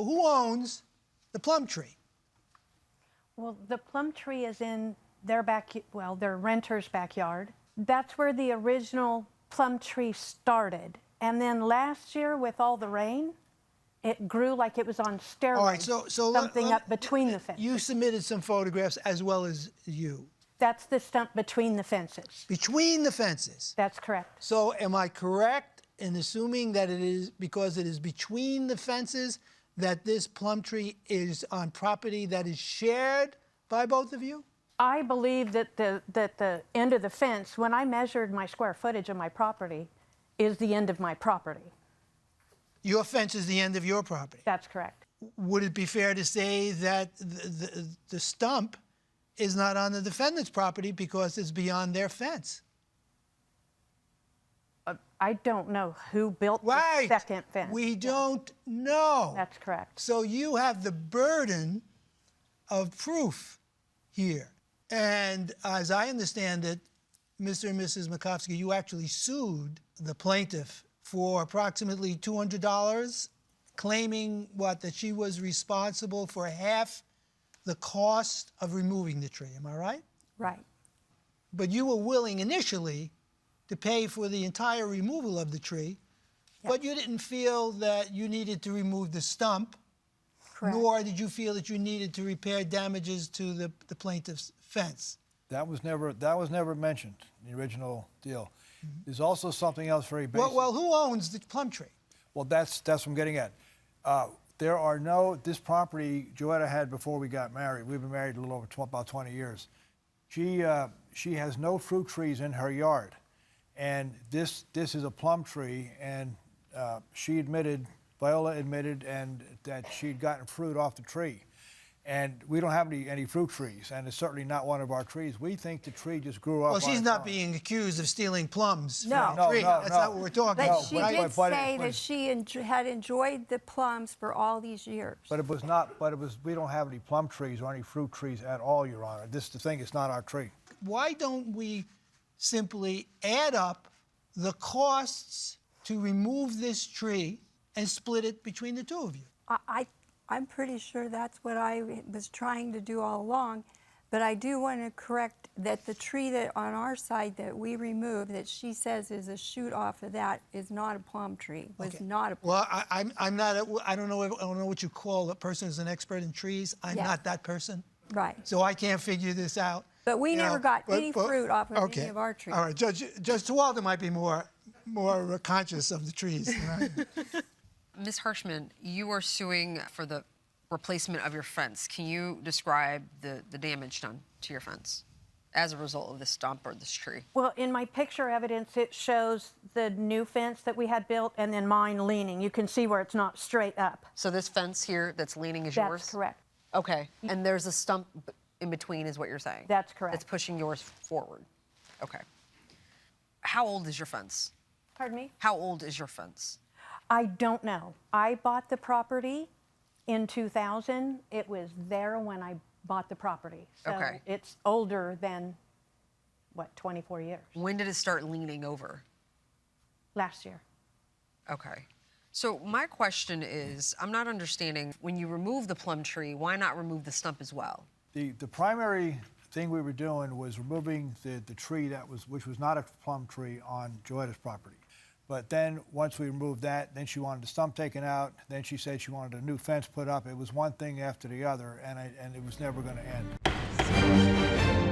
who owns the plum tree? Well, the plum tree is in their their renter's backyard. That's where the original plum tree started. And then last year, with all the rain, it grew like it was on steroids. All right, so something up between the fences. You submitted some photographs as well as you. That's the stump between the fences. Between the fences? That's correct. So am I correct in assuming that it is because it is between the fences that this plum tree is on property that is shared by both of you? I believe that the end of the fence, when I measured my square footage of my property, is the end of my property. Your fence is the end of your property? That's correct. Would it be fair to say that the stump is not on the defendant's property because it's beyond their fence? I don't know who built Right. the second fence. We don't know. That's correct. So you have the burden of proof here. And as I understand it, Mr. and Mrs. Makovsky, you actually sued the plaintiff for approximately $200, claiming what, that she was responsible for half the cost of removing the tree. Am I right? Right. But you were willing initially to pay for the entire removal of the tree, but you didn't feel that you needed to remove the stump, Correct. nor did you feel that you needed to repair damages to the plaintiff's fence. That was never mentioned in the original deal. There's also something else very basic. Well, who owns the plum tree? Well, that's what I'm getting at. There are this property Joetta had before we got married. We've been married a little over about 20 years. She has no fruit trees in her yard. And this is a plum tree, and Viola admitted, and that she'd gotten fruit off the tree. And we don't have any fruit trees, and it's certainly not one of our trees. We think the tree just grew up. Well, she's not being accused of stealing plums No. from the tree. No, That's no. not what we're talking But about. she right? did say that she had enjoyed the plums for all these years. But it was not. We don't have any plum trees or any fruit trees at all, Your Honor. The thing is not our tree. Why don't we simply add up the costs to remove this tree and split it between the two of you? I'm pretty sure that's what I was trying to do all along, but I do want to correct that the tree that on our side that we removed, that she says is a shoot off of that, is not a plum tree. Was not a plum. Well, I'm not. I don't know what you call a person who's an expert in trees. I'm not that person. Right. So I can't figure this out. But we never got any fruit off of any of our trees. All right, Judge Tawalda might be more conscious of the trees. Right? Ms. Hirschman, you are suing for the replacement of your fence. Can you describe the damage done to your fence as a result of this stump or this tree? Well, in my picture evidence, it shows the new fence that we had built and then mine leaning. You can see where it's not straight up. So this fence here that's leaning is yours? That's correct. Okay, and there's a stump in between is what you're saying? That's correct. That's pushing yours forward. Okay. How old is your fence? Pardon me? How old is your fence? I don't know. I bought the property in 2000. It was there when I bought the property. So Okay. it's older than, what, 24 years? When did it start leaning over? Last year. Okay. So my question is, I'm not understanding, when you remove the plum tree, why not remove the stump as well? The primary thing we were doing was removing the tree which was not a plum tree on Joetta's property. But then once we removed that, then she wanted the stump taken out. Then she said she wanted a new fence put up. It was one thing after the other, and it was never going to end.